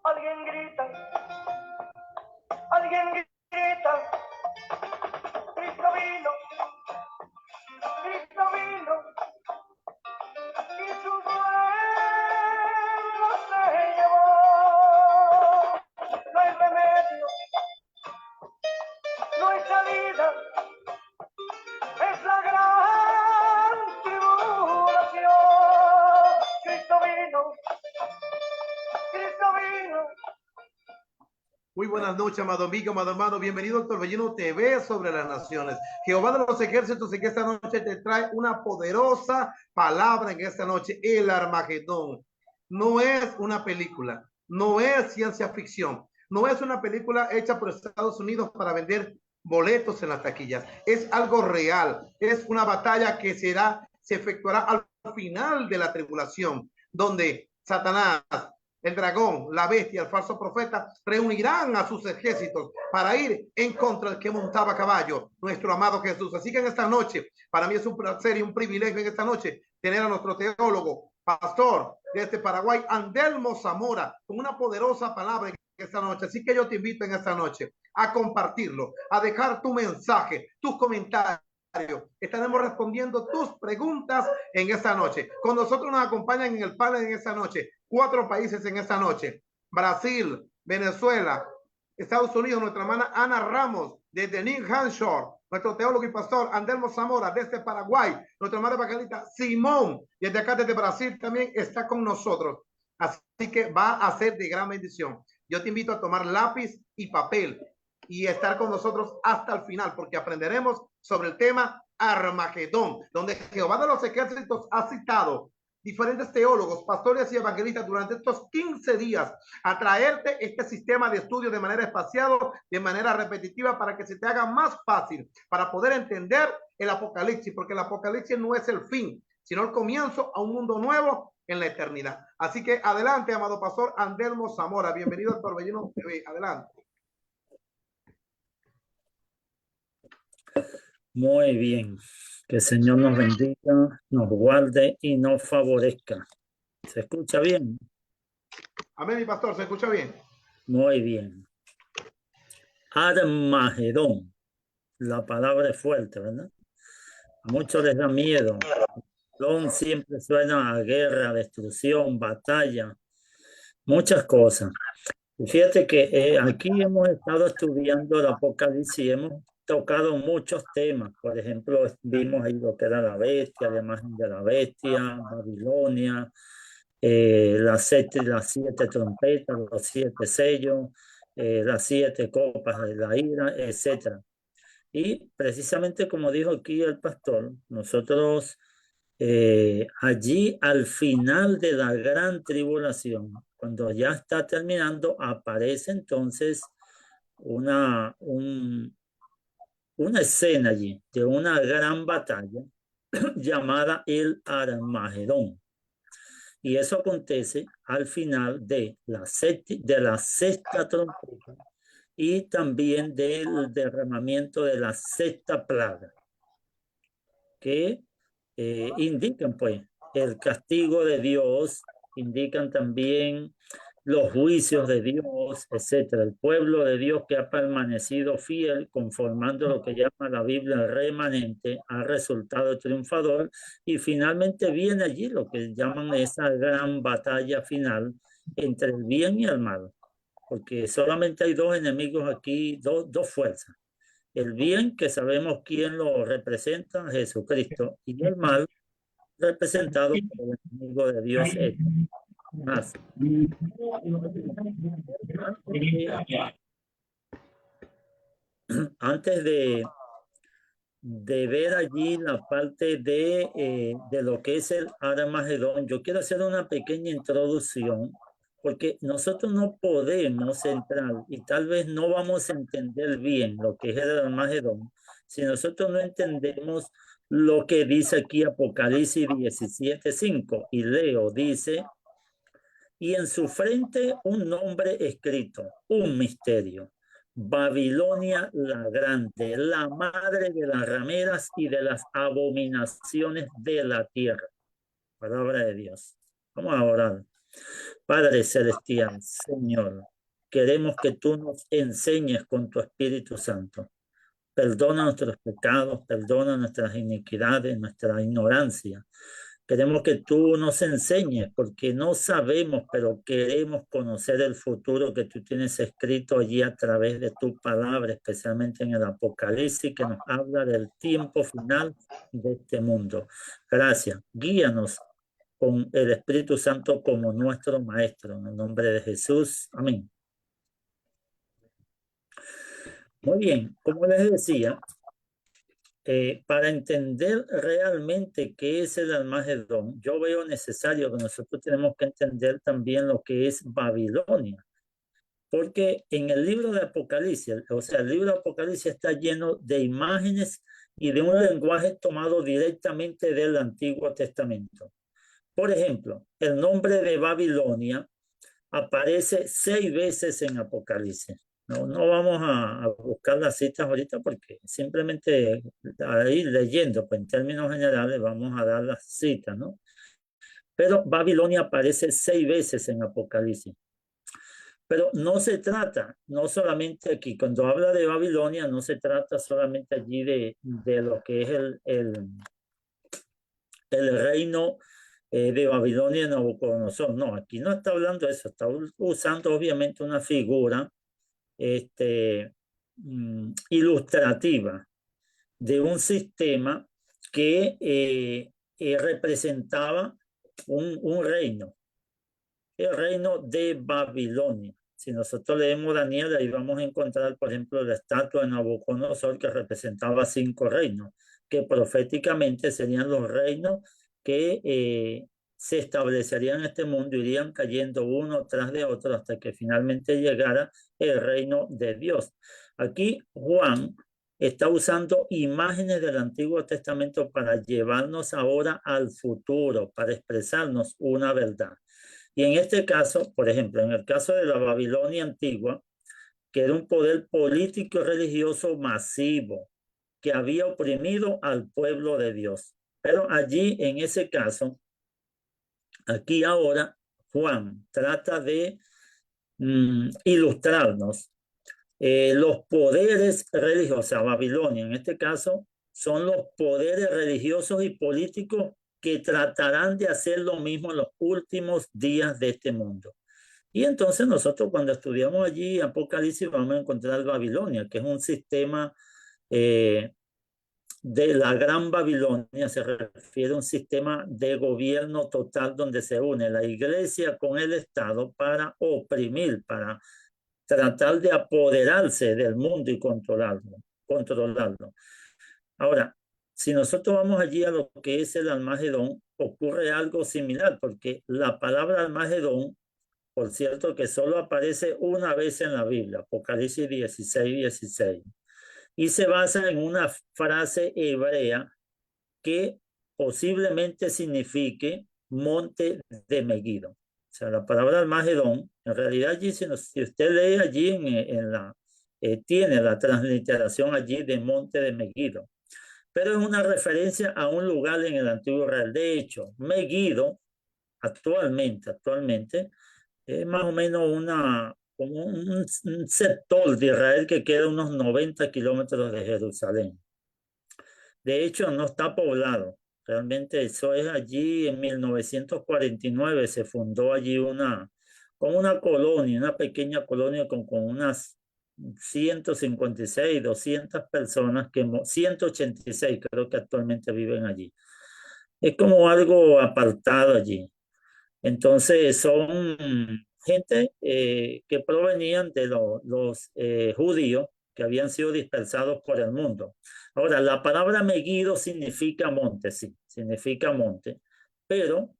Alguien grita, alguien grita, Cristo vino, Cristo vino, y su pueblo se llevó. No hay remedio, no hay salida, es la gran tribulación. Cristo vino, Cristo vino. Muy buenas noches, amado amigo, amado hermano. Bienvenido al Torbellino TV sobre las naciones. Jehová de los ejércitos en esta noche te trae una poderosa palabra en esta noche, el Armagedón. No es una película, no es ciencia ficción, no es una película hecha por Estados Unidos para vender boletos en las taquillas. Es algo real, es una batalla que se efectuará al final de la tribulación, donde Satanás, el dragón, la bestia, el falso profeta reunirán a sus ejércitos para ir en contra del que montaba caballo, nuestro amado Jesús. Así que en esta noche, para mí es un placer y un privilegio en esta noche tener a nuestro teólogo, pastor desde Paraguay, Andelmo Zamora, con una poderosa palabra en esta noche. Así que yo te invito en esta noche a compartirlo, a dejar tu mensaje, tus comentarios. Estaremos respondiendo tus preguntas en esta noche. Con nosotros nos acompañan en el panel en esta noche 4 países en esta noche: Brasil, Venezuela, Estados Unidos, nuestra hermana Ana Ramos desde New Hampshire, nuestro teólogo y pastor Andelmo Zamora desde Paraguay, nuestra hermana evangelista Simón desde acá, desde Brasil, también está con nosotros. Así que va a ser de gran bendición. Yo te invito a tomar lápiz y papel y estar con nosotros hasta el final, porque aprenderemos sobre el tema Armagedón, donde Jehová de los ejércitos ha citado diferentes teólogos, pastores y evangelistas durante estos 15 días a traerte este sistema de estudio de manera espaciado, de manera repetitiva, para que se te haga más fácil, para poder entender el Apocalipsis, porque el Apocalipsis no es el fin, sino el comienzo a un mundo nuevo en la eternidad. Así que adelante, amado pastor Andelmo Zamora, bienvenido al Torbellino TV, adelante. Muy bien, que el Señor nos bendiga, nos guarde y nos favorezca. ¿Se escucha bien? Amén, mi pastor, ¿se escucha bien? Muy bien. Armagedón, la palabra es fuerte, ¿verdad? A muchos les da miedo. Siempre suena a guerra, destrucción, batalla, muchas cosas. Y fíjate que aquí hemos estado estudiando el Apocalipsis y hemos tocado muchos temas. Por ejemplo, vimos ahí lo que era la bestia, la imagen de la bestia, Babilonia, las 7 trompetas, los 7 sellos, las 7 copas de la ira, etc. Y precisamente como dijo aquí el pastor, nosotros allí al final de la gran tribulación, cuando ya está terminando, aparece entonces una escena allí de una gran batalla llamada el Armagedón. Y eso acontece al final de la sexta trompeta y también del derramamiento de la sexta plaga, que indican pues el castigo de Dios, indican también los juicios de Dios, etcétera. El pueblo de Dios que ha permanecido fiel, conformando lo que llama la Biblia el remanente, ha resultado triunfador, y finalmente viene allí lo que llaman esa gran batalla final entre el bien y el mal, porque solamente hay 2 enemigos aquí, dos fuerzas. El bien, que sabemos quién lo representa, Jesucristo, y el mal, representado por el enemigo de Dios. Más. Antes de ver allí la parte de lo que es el Armagedón, yo quiero hacer una pequeña introducción, porque nosotros no podemos entrar y tal vez no vamos a entender bien lo que es el Armagedón si nosotros no entendemos lo que dice aquí Apocalipsis 17:5. Y leo, dice: y en su frente un nombre escrito, un misterio: Babilonia la grande, la madre de las rameras y de las abominaciones de la tierra. Palabra de Dios. Vamos a orar. Padre Celestial, Señor, queremos que tú nos enseñes con tu Espíritu Santo. Perdona nuestros pecados, perdona nuestras iniquidades, nuestra ignorancia. Queremos que tú nos enseñes porque no sabemos, pero queremos conocer el futuro que tú tienes escrito allí a través de tu palabra, especialmente en el Apocalipsis, que nos habla del tiempo final de este mundo. Gracias. Guíanos con el Espíritu Santo como nuestro Maestro. En el nombre de Jesús. Amén. Muy bien, como les decía, para entender realmente qué es el Armagedón, yo veo necesario que nosotros tenemos que entender también lo que es Babilonia. Porque en el libro de Apocalipsis, o sea, el libro de Apocalipsis está lleno de imágenes y de un lenguaje tomado directamente del Antiguo Testamento. Por ejemplo, el nombre de Babilonia aparece 6 veces en Apocalipsis. No vamos a buscar las citas ahorita porque simplemente ahí leyendo, pues en términos generales vamos a dar las citas, ¿no? Pero Babilonia aparece 6 veces en Apocalipsis. Pero no se trata, no solamente aquí, cuando habla de Babilonia, no se trata solamente allí de lo que es el reino de Babilonia y Nabucodonosor. No, aquí no está hablando de eso, está usando obviamente una figura ilustrativa de un sistema que representaba un reino, el reino de Babilonia. Si nosotros leemos Daniel, ahí vamos a encontrar, por ejemplo, la estatua de Nabucodonosor que representaba 5 reinos, que proféticamente serían los reinos que se establecerían en este mundo, irían cayendo uno tras de otro hasta que finalmente llegara el reino de Dios. Aquí Juan está usando imágenes del Antiguo Testamento para llevarnos ahora al futuro, para expresarnos una verdad. Y en este caso, por ejemplo, en el caso de la Babilonia antigua, que era un poder político y religioso masivo que había oprimido al pueblo de Dios. Pero allí, en ese caso, aquí ahora, Juan trata de ilustrarnos los poderes religiosos. Babilonia, en este caso, son los poderes religiosos y políticos que tratarán de hacer lo mismo en los últimos días de este mundo. Y entonces nosotros cuando estudiamos allí Apocalipsis vamos a encontrar Babilonia, que es un sistema de la Gran Babilonia, se refiere a un sistema de gobierno total donde se une la iglesia con el Estado para oprimir, para tratar de apoderarse del mundo y controlarlo. Ahora, si nosotros vamos allí a lo que es el Armagedón, ocurre algo similar, porque la palabra Armagedón, por cierto, que solo aparece una vez en la Biblia, Apocalipsis 16:16, y se basa en una frase hebrea que posiblemente signifique monte de Megiddo. O sea, la palabra Armagedón, en realidad allí, si usted lee allí tiene la transliteración allí de monte de Megiddo, pero es una referencia a un lugar en el antiguo Israel. De hecho, Megiddo actualmente es más o menos como un sector de Israel que queda a unos 90 kilómetros de Jerusalén. De hecho, no está poblado. Realmente eso es allí en 1949 se fundó allí como una colonia, una pequeña colonia con unas 156, 200 personas, 186 creo que actualmente viven allí. Es como algo apartado allí. Entonces son gente que provenían de los judíos que habían sido dispersados por el mundo. Ahora, la palabra Megiddo significa monte, sí, significa monte, pero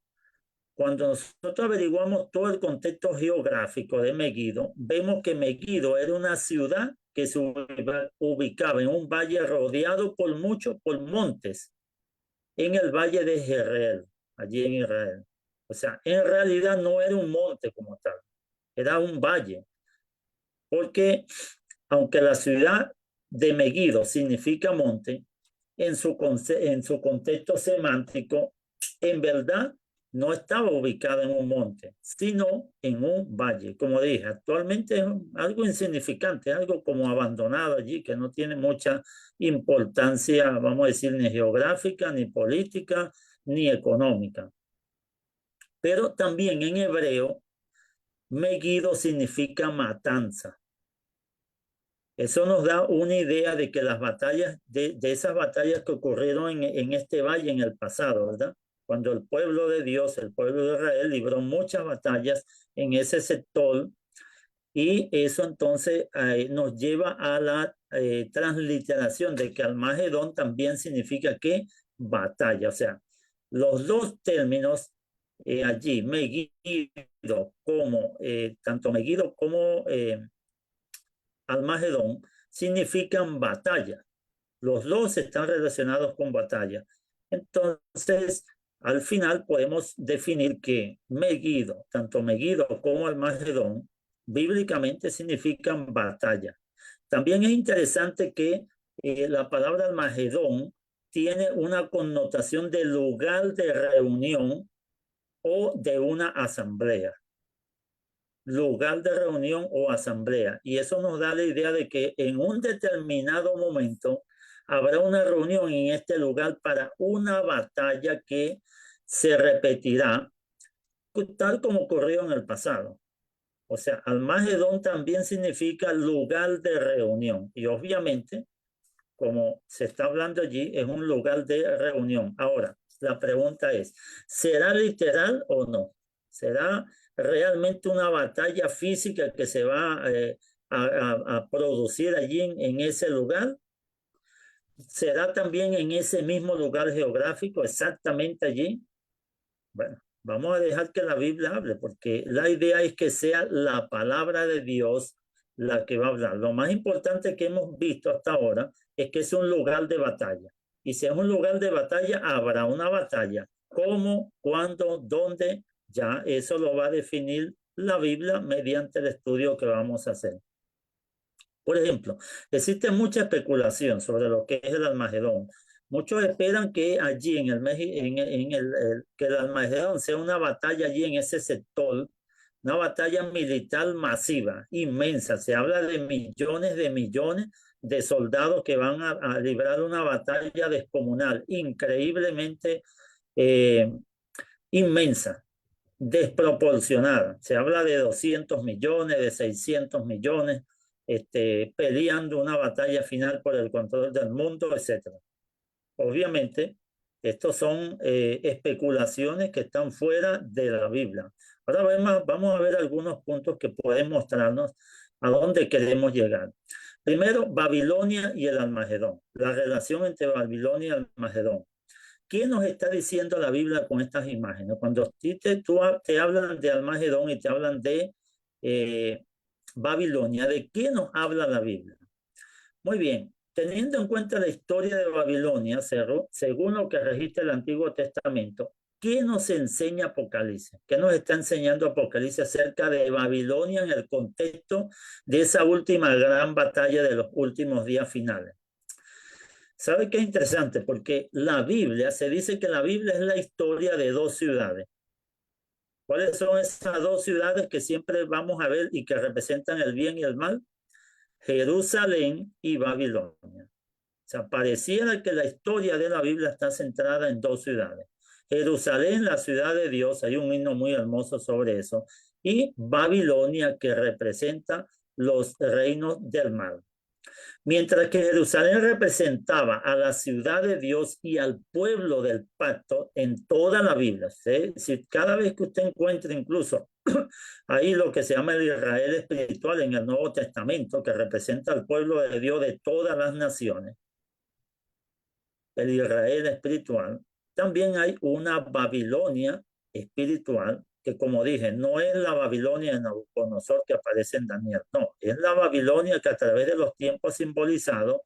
cuando nosotros averiguamos todo el contexto geográfico de Megiddo, vemos que Megiddo era una ciudad que se ubicaba en un valle rodeado por montes, en el valle de Jezreel, allí en Israel. O sea, en realidad no era un monte como tal, era un valle, porque aunque la ciudad de Megiddo significa monte, en su contexto semántico, en verdad no estaba ubicada en un monte, sino en un valle. Como dije, actualmente es algo insignificante, algo como abandonado allí, que no tiene mucha importancia, vamos a decir, ni geográfica, ni política, ni económica. Pero también en hebreo, Megiddo significa matanza. Eso nos da una idea de que las batallas, de esas batallas que ocurrieron en este valle en el pasado, ¿verdad? Cuando el pueblo de Dios, el pueblo de Israel, libró muchas batallas en ese sector, y eso entonces nos lleva a la transliteración de que Almagedón también significa que batalla. O sea, los dos términos allí, Megiddo, como tanto Megiddo como Almagedón, significan batalla. Los dos están relacionados con batalla. Entonces, al final podemos definir que Megiddo, tanto Megiddo como Almagedón, bíblicamente significan batalla. También es interesante que la palabra Almagedón tiene una connotación de lugar de reunión o de una asamblea. Lugar de reunión o asamblea. Y eso nos da la idea de que en un determinado momento habrá una reunión en este lugar para una batalla que se repetirá tal como ocurrió en el pasado. O sea, Almagedón también significa lugar de reunión. Y obviamente, como se está hablando allí, es un lugar de reunión. Ahora, la pregunta es, ¿será literal o no? ¿Será realmente una batalla física que se va a producir allí en ese lugar? ¿Será también en ese mismo lugar geográfico, exactamente allí? Bueno, vamos a dejar que la Biblia hable, porque la idea es que sea la palabra de Dios la que va a hablar. Lo más importante que hemos visto hasta ahora es que es un lugar de batalla. Y si es un lugar de batalla, habrá una batalla. ¿Cómo? ¿Cuándo? ¿Dónde? Ya eso lo va a definir la Biblia mediante el estudio que vamos a hacer. Por ejemplo, existe mucha especulación sobre lo que es el Almagedón. Muchos esperan que allí que el Almagedón sea una batalla allí en ese sector, una batalla militar masiva, inmensa. Se habla de millones de soldados que van a librar una batalla descomunal, increíblemente inmensa, desproporcionada. Se habla de 200 millones, de 600 millones, peleando una batalla final por el control del mundo, etc. Obviamente, estos son especulaciones que están fuera de la Biblia. Ahora vamos a ver algunos puntos que pueden mostrarnos a dónde queremos llegar. Primero, Babilonia y el Almagedón. La relación entre Babilonia y el Almagedón. ¿Qué nos está diciendo la Biblia con estas imágenes? Cuando te hablan de Almagedón y te hablan de Babilonia, ¿de qué nos habla la Biblia? Muy bien, teniendo en cuenta la historia de Babilonia, según lo que registra el Antiguo Testamento, ¿qué nos enseña Apocalipsis? ¿Qué nos está enseñando Apocalipsis acerca de Babilonia en el contexto de esa última gran batalla de los últimos días finales? ¿Sabe qué es interesante? Porque la Biblia, se dice que la Biblia es la historia de dos ciudades. ¿Cuáles son esas dos ciudades que siempre vamos a ver y que representan el bien y el mal? Jerusalén y Babilonia. O sea, pareciera que la historia de la Biblia está centrada en dos ciudades. Jerusalén, la ciudad de Dios, hay un himno muy hermoso sobre eso, y Babilonia, que representa los reinos del mal. Mientras que Jerusalén representaba a la ciudad de Dios y al pueblo del pacto en toda la Biblia. ¿Sí? Si cada vez que usted encuentre incluso ahí lo que se llama el Israel espiritual en el Nuevo Testamento, que representa al pueblo de Dios de todas las naciones, el Israel espiritual, también hay una Babilonia espiritual que, como dije, no es la Babilonia de Nabucodonosor que aparece en Daniel, no, es la Babilonia que a través de los tiempos ha simbolizado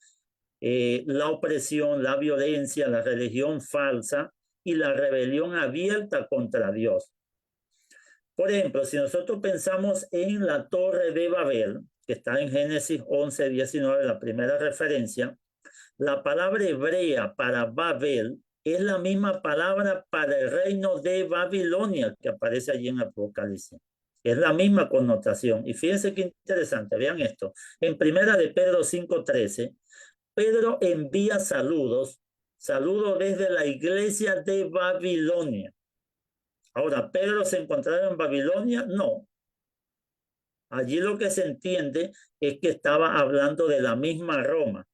la opresión, la violencia, la religión falsa y la rebelión abierta contra Dios. Por ejemplo, si nosotros pensamos en la Torre de Babel, que está en Génesis 11:19, la primera referencia, la palabra hebrea para Babel es la misma palabra para el reino de Babilonia que aparece allí en Apocalipsis. Es la misma connotación. Y fíjense qué interesante, vean esto. En primera de Pedro 5:13, Pedro envía saludos desde la iglesia de Babilonia. Ahora, ¿Pedro se encontraba en Babilonia? No. Allí lo que se entiende es que estaba hablando de la misma Roma,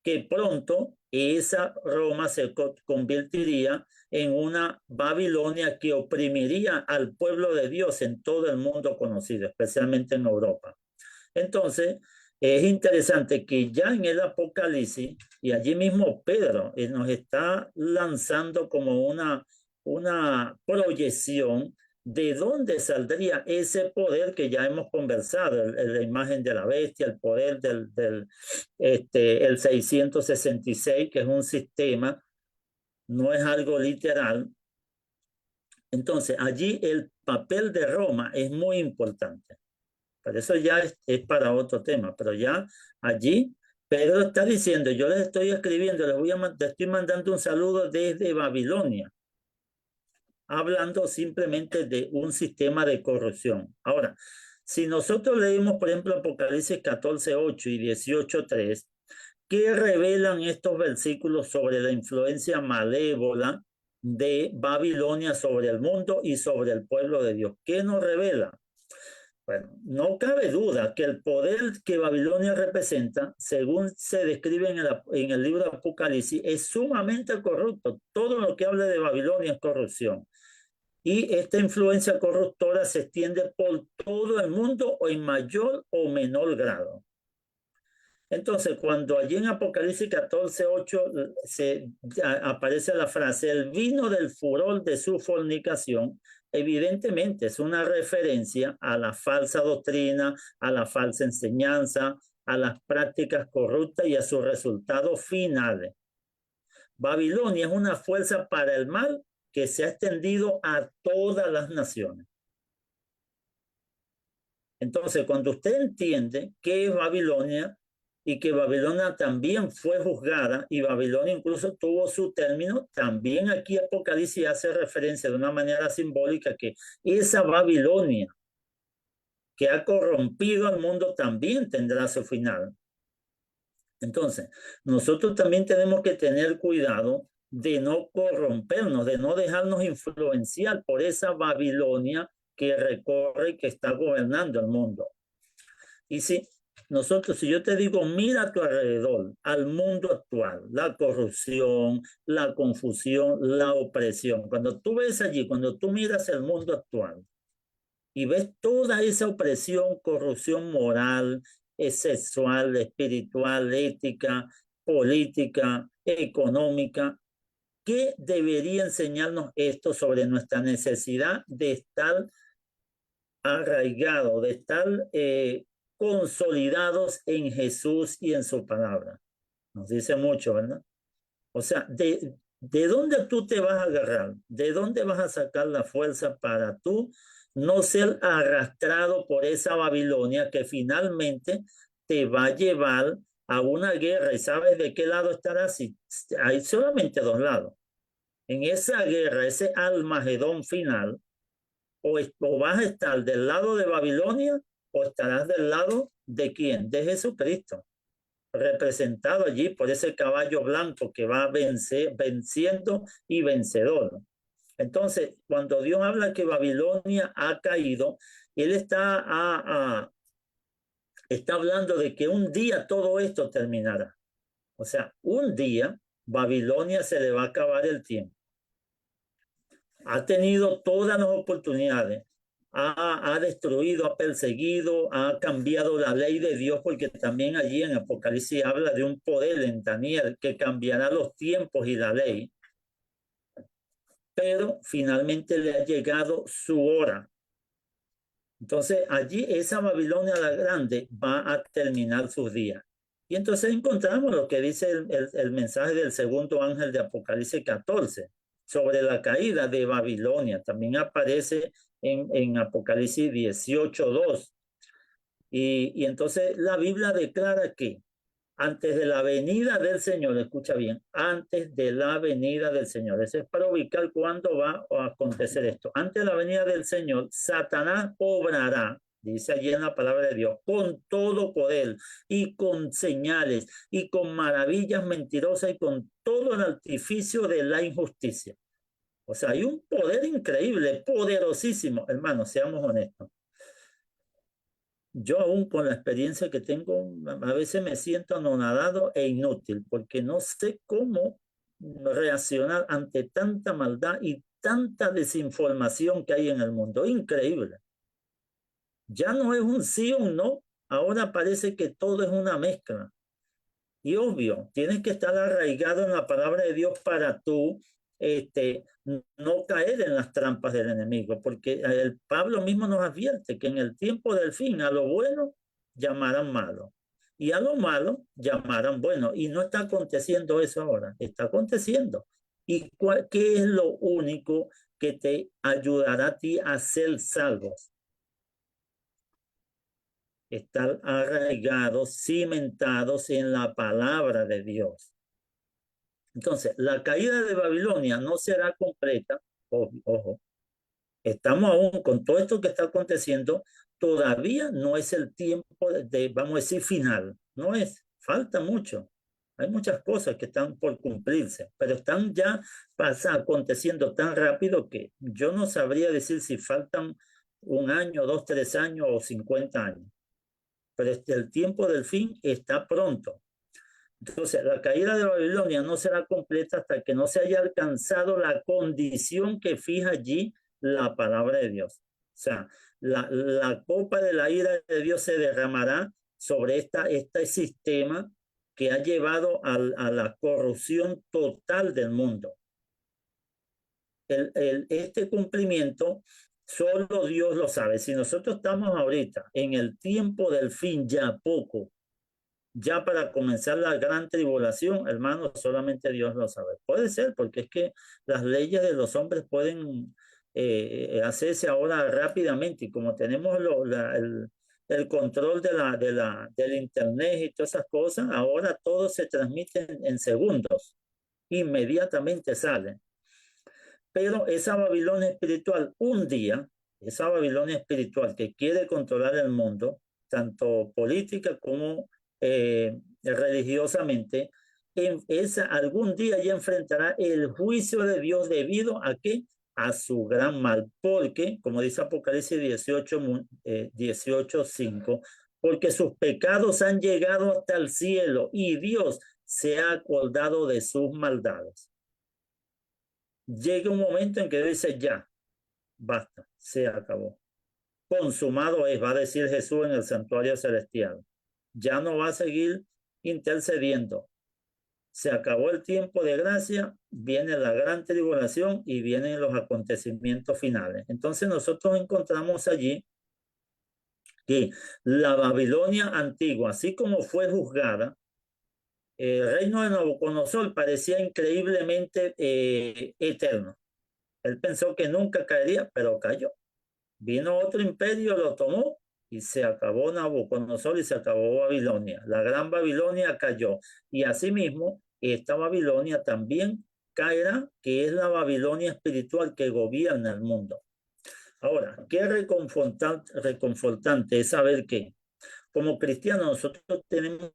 que pronto esa Roma se convertiría en una Babilonia que oprimiría al pueblo de Dios en todo el mundo conocido, especialmente en Europa. Entonces, es interesante que ya en el Apocalipsis, y allí mismo Pedro nos está lanzando como una proyección de dónde saldría ese poder que ya hemos conversado, la imagen de la bestia, el poder el 666, que es un sistema, no es algo literal. Entonces, allí el papel de Roma es muy importante. Pero eso ya es para otro tema, pero ya allí Pedro está diciendo, yo les estoy escribiendo, les estoy mandando un saludo desde Babilonia, hablando simplemente de un sistema de corrupción. Ahora, si nosotros leemos, por ejemplo, Apocalipsis 14:8 y 18:3, ¿qué revelan estos versículos sobre la influencia malévola de Babilonia sobre el mundo y sobre el pueblo de Dios? ¿Qué nos revela? Bueno, no cabe duda que el poder que Babilonia representa, según se describe en el libro de Apocalipsis, es sumamente corrupto. Todo lo que habla de Babilonia es corrupción. Y esta influencia corruptora se extiende por todo el mundo o en mayor o menor grado. Entonces, cuando allí en Apocalipsis 14:8 aparece la frase, el vino del furor de su fornicación, evidentemente es una referencia a la falsa doctrina, a la falsa enseñanza, a las prácticas corruptas y a sus resultados finales. Babilonia es una fuerza para el mal que se ha extendido a todas las naciones. Entonces, cuando usted entiende qué es Babilonia y que Babilonia también fue juzgada y Babilonia incluso tuvo su término, también aquí Apocalipsis hace referencia de una manera simbólica que esa Babilonia que ha corrompido al mundo también tendrá su final. Entonces, nosotros también tenemos que tener cuidado de no corrompernos, de no dejarnos influenciar por esa Babilonia que recorre y que está gobernando el mundo. Y si yo te digo, mira a tu alrededor, al mundo actual, la corrupción, la confusión, la opresión. Cuando tú ves allí, cuando tú miras el mundo actual y ves toda esa opresión, corrupción moral, sexual, espiritual, ética, política, económica, ¿qué debería enseñarnos esto sobre nuestra necesidad de estar arraigados, de estar consolidados en Jesús y en su palabra? Nos dice mucho, ¿verdad? O sea, ¿de dónde tú te vas a agarrar? ¿De dónde vas a sacar la fuerza para tú no ser arrastrado por esa Babilonia que finalmente te va a llevar a una guerra? ¿Y sabes de qué lado estarás? Hay solamente dos lados. En esa guerra, ese Almagedón final, o vas a estar del lado de Babilonia o estarás del lado de ¿quién? De Jesucristo, representado allí por ese caballo blanco que va venciendo y vencedor. Entonces, cuando Dios habla que Babilonia ha caído, Él está hablando de que un día todo esto terminará. O sea, un día Babilonia se le va a acabar el tiempo. Ha tenido todas las oportunidades, ha destruido, ha perseguido, ha cambiado la ley de Dios, porque también allí en Apocalipsis habla de un poder en Daniel que cambiará los tiempos y la ley. Pero finalmente le ha llegado su hora. Entonces allí esa Babilonia la grande va a terminar sus días. Y entonces encontramos lo que dice el mensaje del segundo ángel de Apocalipsis 14 sobre la caída de Babilonia. También aparece en Apocalipsis 18:2. Y entonces la Biblia declara que antes de la venida del Señor, escucha bien, antes de la venida del Señor. Eso es para ubicar cuándo va a acontecer esto. Antes de la venida del Señor, Satanás obrará, dice allí en la palabra de Dios, con todo poder y con señales y con maravillas mentirosas y con todo el artificio de la injusticia. O sea, hay un poder increíble, poderosísimo. Hermanos, seamos honestos. Yo aún con la experiencia que tengo, a veces me siento anonadado e inútil porque no sé cómo reaccionar ante tanta maldad y tanta desinformación que hay en el mundo. Increíble. Ya no es un sí o un no, ahora parece que todo es una mezcla. Y obvio, tienes que estar arraigado en la palabra de Dios para tú no caer en las trampas del enemigo, porque el Pablo mismo nos advierte que en el tiempo del fin a lo bueno llamarán malo y a lo malo llamarán bueno, y no está aconteciendo eso ahora, está aconteciendo. ¿Y qué es lo único que te ayudará a ti a ser salvos? Estar arraigados, cimentados en la palabra de Dios. Entonces, la caída de Babilonia no será completa, ojo, estamos aún con todo esto que está aconteciendo, todavía no es el tiempo vamos a decir, final, no es, falta mucho. Hay muchas cosas que están por cumplirse, pero están ya aconteciendo tan rápido que yo no sabría decir si faltan 1 año, 2, 3 años o 50 años. Pero el tiempo del fin está pronto. Entonces, la caída de Babilonia no será completa hasta que no se haya alcanzado la condición que fija allí la palabra de Dios. O sea, la copa de la ira de Dios se derramará sobre este sistema que ha llevado a la corrupción total del mundo. Este cumplimiento solo Dios lo sabe. Si nosotros estamos ahorita en el tiempo del fin, ya poco, ya para comenzar la gran tribulación, hermanos, solamente Dios lo sabe. Puede ser, porque es que las leyes de los hombres pueden hacerse ahora rápidamente, y como tenemos el control del internet y todas esas cosas, ahora todo se transmite en segundos, inmediatamente sale. Pero esa Babilonia espiritual, un día, esa Babilonia espiritual que quiere controlar el mundo, tanto política como religiosamente, algún día ya enfrentará el juicio de Dios debido a qué? A su gran mal, porque, como dice Apocalipsis 18:5, porque sus pecados han llegado hasta el cielo y Dios se ha acordado de sus maldades. Llega un momento en que dice ya, basta, se acabó. Consumado es, va a decir Jesús en el santuario celestial. Ya no va a seguir intercediendo. Se acabó el tiempo de gracia, viene la gran tribulación y vienen los acontecimientos finales. Entonces nosotros encontramos allí que la Babilonia antigua, así como fue juzgada, el reino de Nabucodonosor parecía increíblemente eterno. Él pensó que nunca caería, pero cayó. Vino otro imperio, lo tomó y se acabó Nabucodonosor y se acabó Babilonia. La gran Babilonia cayó. Y asimismo, esta Babilonia también caerá, que es la Babilonia espiritual que gobierna el mundo. Ahora, qué reconfortante es saber que como cristianos nosotros tenemos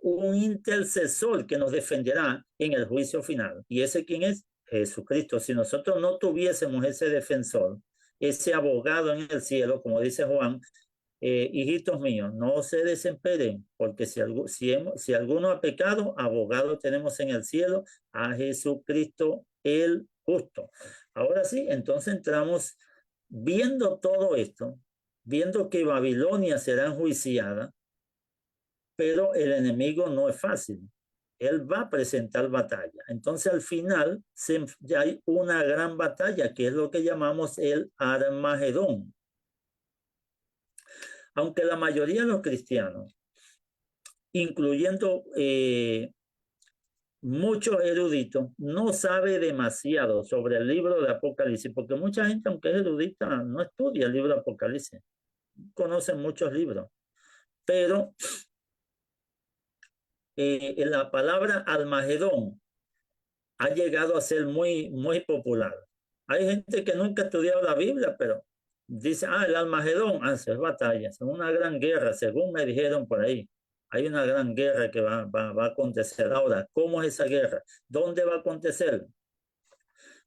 un intercesor que nos defenderá en el juicio final. ¿Y ese quién es? Jesucristo. Si nosotros no tuviésemos ese defensor, ese abogado en el cielo, como dice Juan, hijitos míos, no se desesperen, porque si alguno ha pecado, abogado tenemos en el cielo a Jesucristo el justo. Ahora sí, entonces entramos viendo todo esto, viendo que Babilonia será enjuiciada, pero el enemigo no es fácil. Él va a presentar batalla. Entonces al final ya hay una gran batalla, que es lo que llamamos el Armagedón. Aunque la mayoría de los cristianos, incluyendo muchos eruditos, no sabe demasiado sobre el libro de Apocalipsis, porque mucha gente, aunque es erudita, no estudia el libro de Apocalipsis. Conocen muchos libros, pero la palabra Armagedón ha llegado a ser muy, muy popular. Hay gente que nunca ha estudiado la Biblia, pero dice, el Armagedón, es batalla, es una gran guerra, según me dijeron por ahí. Hay una gran guerra que va a acontecer. Ahora, ¿cómo es esa guerra? ¿Dónde va a acontecer?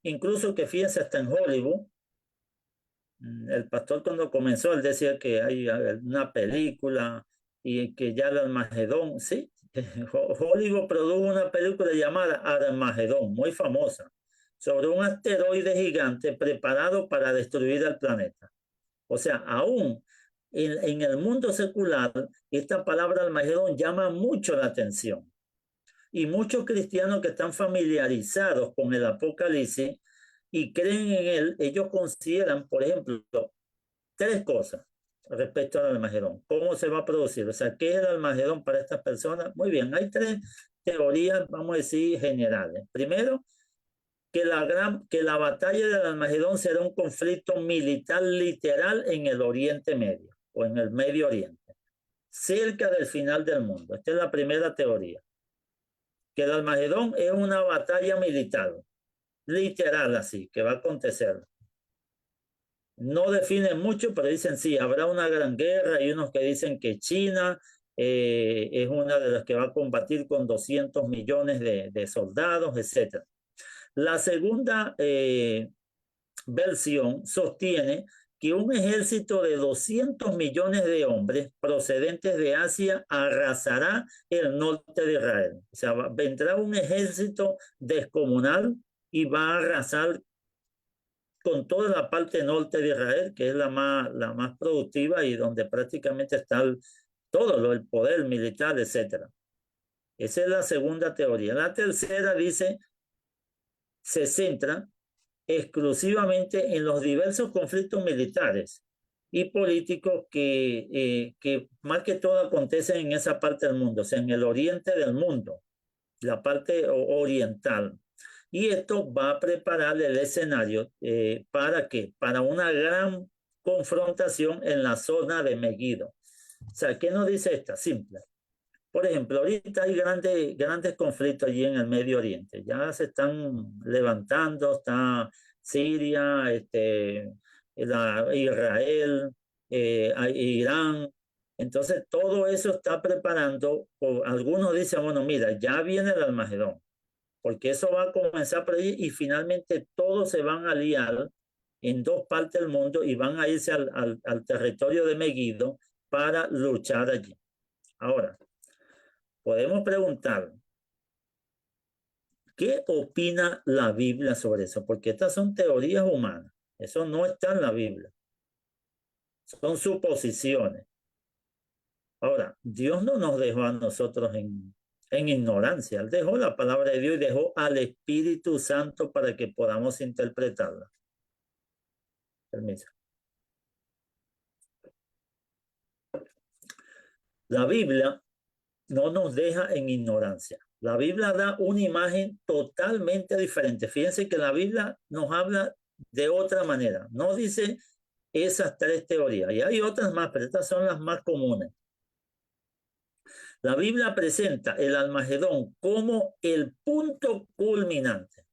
Incluso que fíjense, hasta en Hollywood, el pastor cuando comenzó, él decía que hay una película y que ya el Armagedón, sí, Hollywood produjo una película llamada Armagedón, muy famosa, sobre un asteroide gigante preparado para destruir el planeta. O sea, aún en el mundo secular, esta palabra Armagedón llama mucho la atención. Y muchos cristianos que están familiarizados con el Apocalipsis y creen en él, ellos consideran, por ejemplo, tres cosas respecto al Armagedón. ¿Cómo se va a producir? O sea, ¿qué es el Armagedón para estas personas? Muy bien, hay tres teorías, vamos a decir, generales. Primero, que la batalla del Armagedón será un conflicto militar literal en el Oriente Medio o en el Medio Oriente, cerca del final del mundo. Esta es la primera teoría. Que el Armagedón es una batalla militar, literal así, que va a acontecer. No definen mucho, pero dicen sí, habrá una gran guerra. Hay unos que dicen que China es una de las que va a combatir con 200 millones de soldados, etc. La segunda versión sostiene que un ejército de 200 millones de hombres procedentes de Asia arrasará el norte de Israel. O sea, vendrá un ejército descomunal y va a arrasar con toda la parte norte de Israel, que es la más productiva y donde prácticamente está todo el poder militar, etc. Esa es la segunda teoría. La tercera dice, se centra exclusivamente en los diversos conflictos militares y políticos que más que todo acontecen en esa parte del mundo, o sea, en el oriente del mundo, la parte oriental. Y esto va a preparar el escenario ¿para qué? Para una gran confrontación en la zona de Megiddo. O sea, ¿qué nos dice esta? Simple. Por ejemplo, ahorita hay grandes conflictos allí en el Medio Oriente. Ya se están levantando, está Siria, Israel, Irán. Entonces, todo eso está preparando. Algunos dicen, bueno, mira, ya viene el Armagedón, porque eso va a comenzar por ahí y finalmente todos se van a aliar en dos partes del mundo y van a irse al territorio de Megiddo para luchar allí. Ahora, podemos preguntar, ¿qué opina la Biblia sobre eso? Porque estas son teorías humanas. Eso no está en la Biblia. Son suposiciones. Ahora, Dios no nos dejó a nosotros en ignorancia. Él dejó la palabra de Dios y dejó al Espíritu Santo para que podamos interpretarla. Permiso. La Biblia no nos deja en ignorancia. La Biblia da una imagen totalmente diferente. Fíjense que la Biblia nos habla de otra manera. No dice esas tres teorías. Y hay otras más, pero estas son las más comunes. La Biblia presenta el Armagedón como el punto culminante,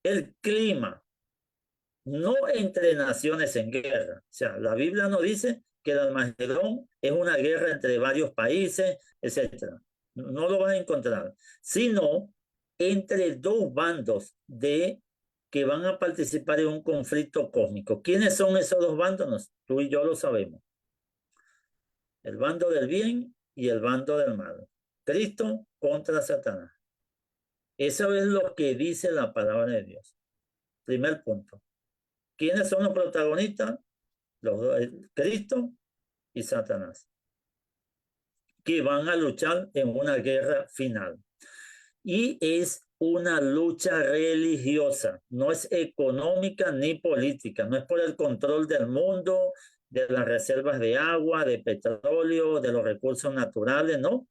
el clima, no entre naciones en guerra. O sea, la Biblia no dice que el Armagedón es una guerra entre varios países, etc. No lo vas a encontrar, sino entre dos bandos que van a participar en un conflicto cósmico. ¿Quiénes son esos dos bandos? Tú y yo lo sabemos. El bando del bien y el bando del mal. Cristo contra Satanás. Eso es lo que dice la palabra de Dios. Primer punto. ¿Quiénes son los protagonistas? Cristo y Satanás, que van a luchar en una guerra final. Y es una lucha religiosa, no es económica ni política, no es por el control del mundo, de las reservas de agua, de petróleo, de los recursos naturales, no.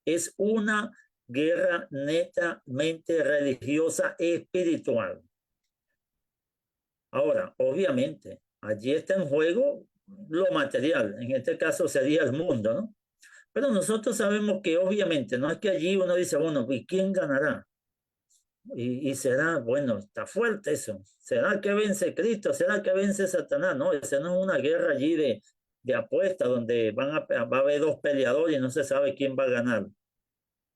Es una guerra netamente religiosa espiritual. Ahora, obviamente, allí está en juego lo material, en este caso sería el mundo, ¿no? Pero nosotros sabemos que obviamente no es que allí uno dice, bueno, ¿y quién ganará? Y será, bueno, está fuerte eso. ¿Será que vence Cristo? ¿Será que vence Satanás? No, esa no es una guerra allí de apuesta donde va a haber dos peleadores y no se sabe quién va a ganar.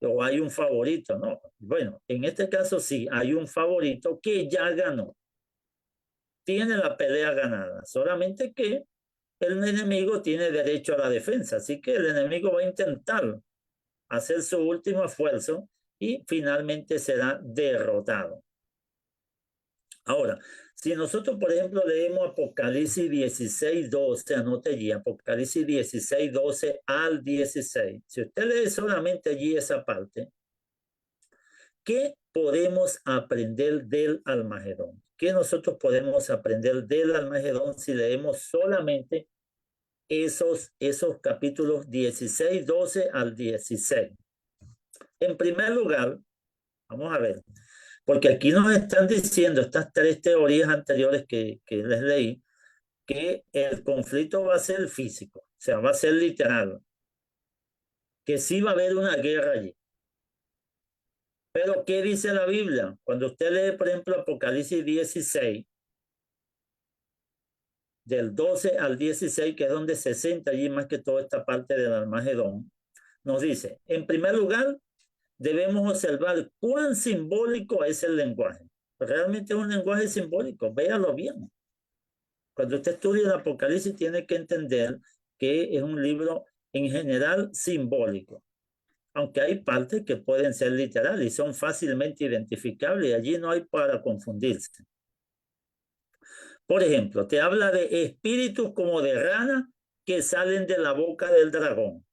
O hay un favorito, ¿no? Bueno, en este caso sí, hay un favorito que ya ganó. Tiene la pelea ganada. Solamente que el enemigo tiene derecho a la defensa. Así que el enemigo va a intentar hacer su último esfuerzo y finalmente será derrotado. Ahora, si nosotros, por ejemplo, leemos Apocalipsis 16, 12, anote allí, Apocalipsis 16, 12 al 16. Si usted lee solamente allí esa parte, ¿qué podemos aprender del Almagedón? ¿Qué nosotros podemos aprender del Almagedón si leemos solamente esos capítulos 16, 12 al 16? En primer lugar, vamos a ver, porque aquí nos están diciendo estas tres teorías anteriores que les leí, que el conflicto va a ser físico, o sea, va a ser literal, que sí va a haber una guerra allí. Pero, ¿qué dice la Biblia? Cuando usted lee, por ejemplo, Apocalipsis 16, del 12 al 16, que es donde se centra allí más que toda esta parte del Armagedón, nos dice, en primer lugar, debemos observar cuán simbólico es el lenguaje. Realmente es un lenguaje simbólico, véalo bien. Cuando usted estudia el Apocalipsis tiene que entender que es un libro en general simbólico, aunque hay partes que pueden ser literales y son fácilmente identificables y allí no hay para confundirse. Por ejemplo, te habla de espíritus como de rana que salen de la boca del dragón,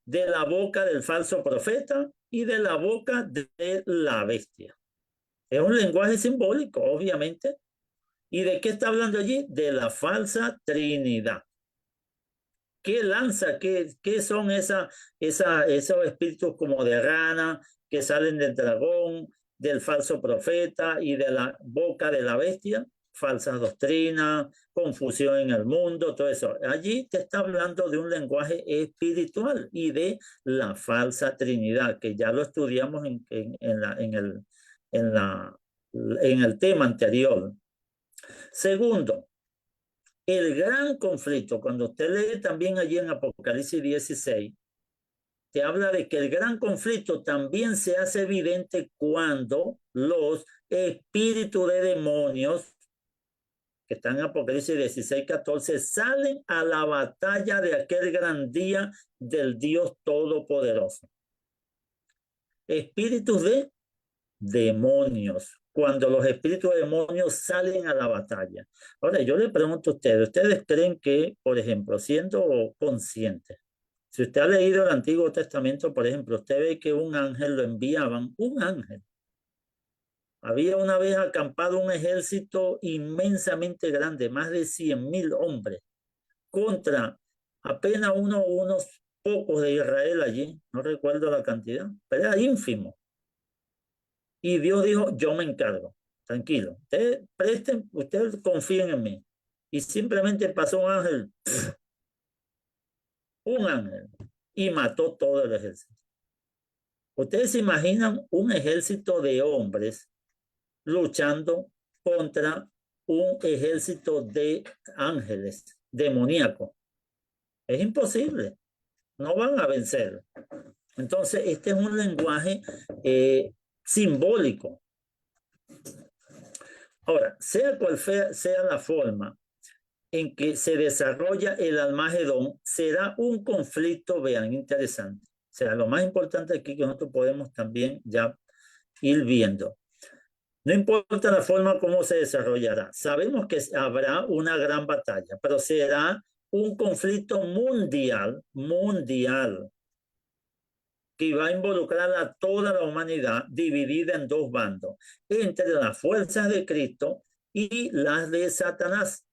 de la boca del falso profeta y de la boca de la bestia. Es un lenguaje simbólico, obviamente. ¿Y de qué está hablando allí? De la falsa Trinidad. ¿Qué lanza? ¿Qué son esos espíritus como de rana que salen del dragón, del falso profeta y de la boca de la bestia? Falsas doctrinas, confusión en el mundo, todo eso. Allí te está hablando de un lenguaje espiritual y de la falsa Trinidad, que ya lo estudiamos en el tema anterior. Segundo, el gran conflicto, cuando usted lee también allí en Apocalipsis 16, te habla de que el gran conflicto también se hace evidente cuando los espíritus de demonios, que están en Apocalipsis 16, 14, salen a la batalla de aquel gran día del Dios Todopoderoso. Espíritus de demonios, cuando los espíritus de demonios salen a la batalla. Ahora, yo le pregunto a ¿ustedes creen que, por ejemplo, siendo conscientes, si usted ha leído el Antiguo Testamento, por ejemplo, usted ve que un ángel lo enviaban, un ángel. Había una vez acampado un ejército inmensamente grande, más de 100,000 hombres, contra apenas unos pocos de Israel allí, no recuerdo la cantidad, pero era ínfimo. Y Dios dijo, yo me encargo, tranquilo, ustedes confíen en mí. Y simplemente pasó un ángel, y mató todo el ejército. Ustedes se imaginan un ejército de hombres luchando contra un ejército de ángeles demoníacos. Es imposible, no van a vencer. Entonces, este es un lenguaje simbólico. Ahora, sea cual sea la forma en que se desarrolla el Almagedón, será un conflicto, vean, interesante. O sea, lo más importante aquí que nosotros podemos también ya ir viendo. No importa la forma como se desarrollará. Sabemos que habrá una gran batalla, pero será un conflicto mundial, que va a involucrar a toda la humanidad dividida en dos bandos, entre las fuerzas de Cristo y las de Satanás.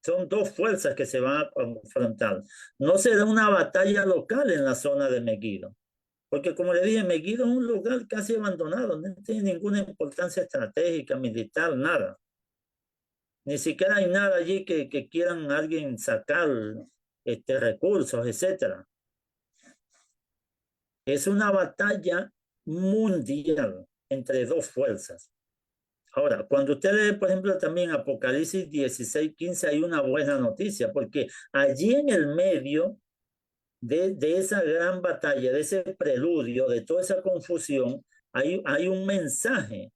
Son dos fuerzas que se van a confrontar. No será una batalla local en la zona de Megiddo, porque como le dije, Megiddo es un lugar casi abandonado, no tiene ninguna importancia estratégica, militar, nada. Ni siquiera hay nada allí que quieran alguien sacar recursos, etcétera. Es una batalla mundial entre dos fuerzas. Ahora, cuando usted lee, por ejemplo, también Apocalipsis 16:15, hay una buena noticia, porque allí en el medio de esa gran batalla, de ese preludio, de toda esa confusión, hay un mensaje.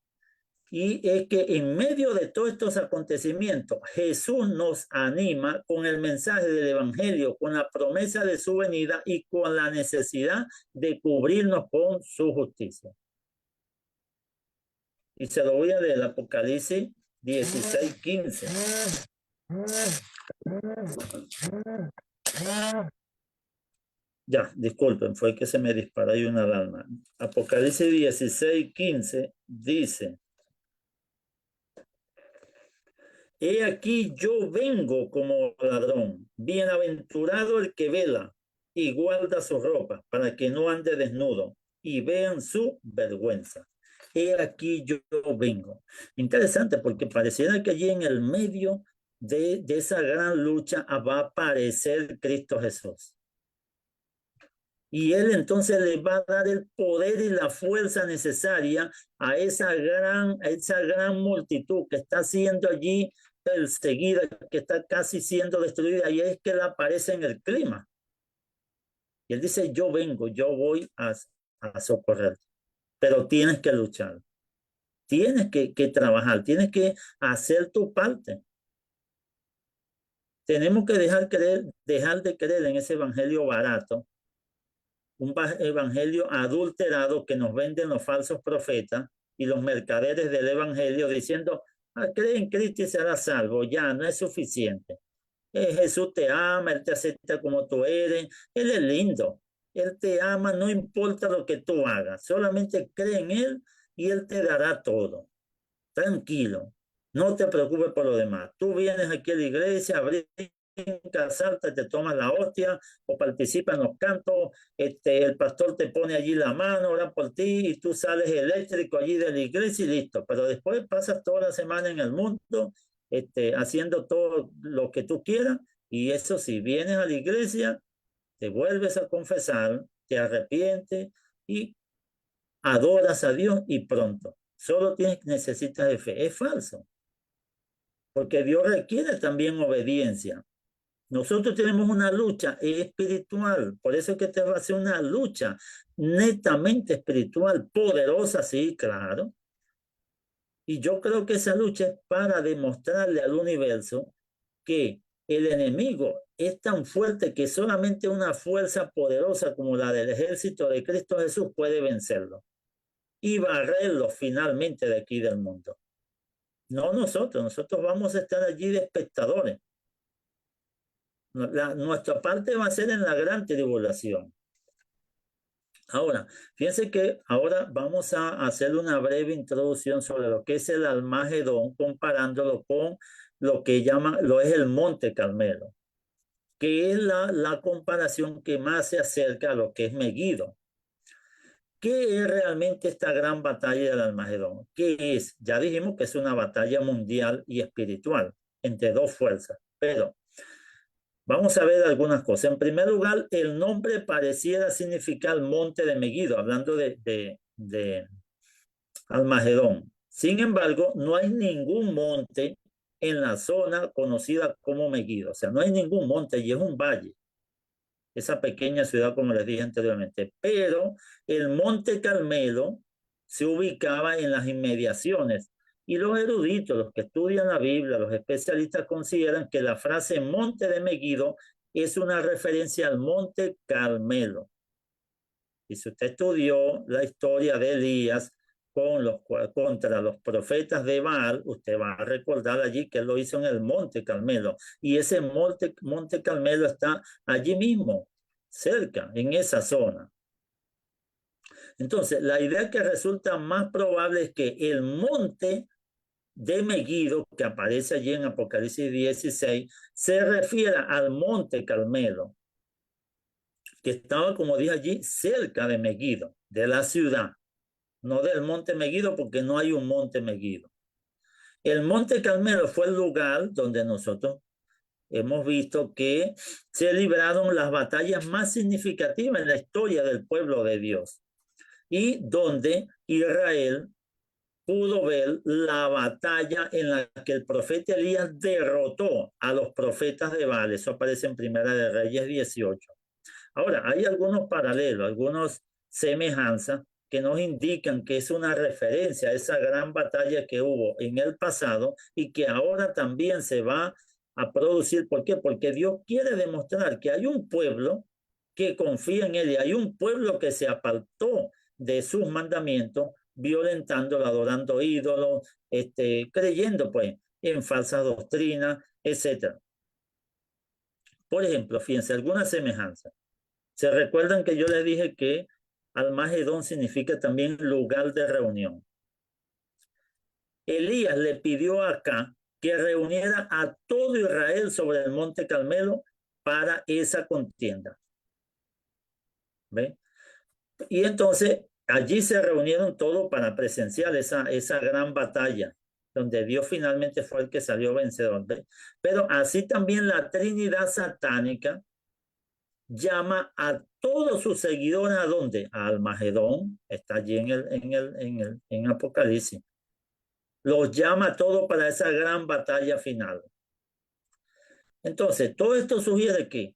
Y es que en medio de todos estos acontecimientos, Jesús nos anima con el mensaje del Evangelio, con la promesa de su venida y con la necesidad de cubrirnos con su justicia. Y se lo voy a leer, Apocalipsis 16:15. Ya, disculpen, fue que se me disparó ahí una alarma. Apocalipsis 16:15 dice: He aquí yo vengo como ladrón, bienaventurado el que vela y guarda su ropa para que no ande desnudo y vean su vergüenza. He aquí yo vengo. Interesante, porque pareciera que allí en el medio de esa gran lucha va a aparecer Cristo Jesús. Y él entonces le va a dar el poder y la fuerza necesaria a esa gran multitud que está siendo allí perseguida, que está casi siendo destruida, y es que él aparece en el clima. Y él dice: yo vengo, yo voy a socorrer, pero tienes que luchar, tienes que trabajar, tienes que hacer tu parte. Tenemos que dejar de creer en ese evangelio barato, un evangelio adulterado que nos venden los falsos profetas y los mercaderes del evangelio diciendo: cree en Cristo y serás salvo. Ya no es suficiente. Jesús te ama, Él te acepta como tú eres, Él es lindo, Él te ama, no importa lo que tú hagas, solamente cree en Él y Él te dará todo. Tranquilo, no te preocupes por lo demás. Tú vienes aquí a la iglesia, salta, te tomas la hostia o participa en los cantos, el pastor te pone allí la mano, ora por ti y tú sales eléctrico allí de la iglesia y listo. Pero después pasas toda la semana en el mundo haciendo todo lo que tú quieras, y eso sí, vienes a la iglesia, te vuelves a confesar, te arrepientes y adoras a Dios y pronto. Solo necesitas de fe. Es falso, porque Dios requiere también obediencia. Nosotros tenemos una lucha espiritual, por eso es que esta va a ser una lucha netamente espiritual, poderosa, sí, claro. Y yo creo que esa lucha es para demostrarle al universo que el enemigo es tan fuerte que solamente una fuerza poderosa como la del ejército de Cristo Jesús puede vencerlo y barrerlo finalmente de aquí del mundo. No nosotros vamos a estar allí de espectadores. Nuestra parte va a ser en la gran tribulación. Ahora, fíjense que ahora vamos a hacer una breve introducción sobre lo que es el Almagedón, comparándolo con lo que lo es el Monte Carmelo, que es la comparación que más se acerca a lo que es Megiddo. ¿Qué es realmente esta gran batalla del Almagedón? ¿Qué es? Ya dijimos que es una batalla mundial y espiritual entre dos fuerzas, pero vamos a ver algunas cosas. En primer lugar, el nombre pareciera significar monte de Megiddo, hablando de Almagedón. Sin embargo, no hay ningún monte en la zona conocida como Megiddo. O sea, no hay ningún monte y es un valle. Esa pequeña ciudad, como les dije anteriormente. Pero el Monte Carmelo se ubicaba en las inmediaciones. Y los eruditos, los que estudian la Biblia, los especialistas consideran que la frase Monte de Megiddo es una referencia al Monte Carmelo. Y si usted estudió la historia de Elías contra los profetas de Baal, usted va a recordar allí que él lo hizo en el Monte Carmelo. Y ese Monte Carmelo está allí mismo, cerca, en esa zona. Entonces, la idea que resulta más probable es que el monte de Megiddo, que aparece allí en Apocalipsis 16, se refiera al Monte Carmelo, que estaba, como dije allí, cerca de Megiddo, de la ciudad. No del monte Megiddo, porque no hay un monte Megiddo. El monte Carmelo fue el lugar donde nosotros hemos visto que se libraron las batallas más significativas en la historia del pueblo de Dios y donde Israel pudo ver la batalla en la que el profeta Elías derrotó a los profetas de Baal. Eso aparece en Primera de Reyes 18. Ahora, hay algunos paralelos, algunas semejanzas que nos indican que es una referencia a esa gran batalla que hubo en el pasado y que ahora también se va a producir. ¿Por qué? Porque Dios quiere demostrar que hay un pueblo que confía en Él y hay un pueblo que se apartó de sus mandamientos, violentándolo, adorando ídolos, creyendo pues en falsas doctrinas, etc. Por ejemplo, fíjense, alguna semejanza. ¿Se recuerdan que yo les dije que Almagedón significa también lugar de reunión? Elías le pidió acá que reuniera a todo Israel sobre el monte Carmelo para esa contienda. ¿Ve? Y entonces allí se reunieron todos para presenciar esa gran batalla, donde Dios finalmente fue el que salió vencedor. ¿Ve? Pero así también la Trinidad satánica llama a todos sus seguidores, ¿a dónde? A Almagedón, está allí en Apocalipsis. Los llama a todos para esa gran batalla final. Entonces, todo esto sugiere que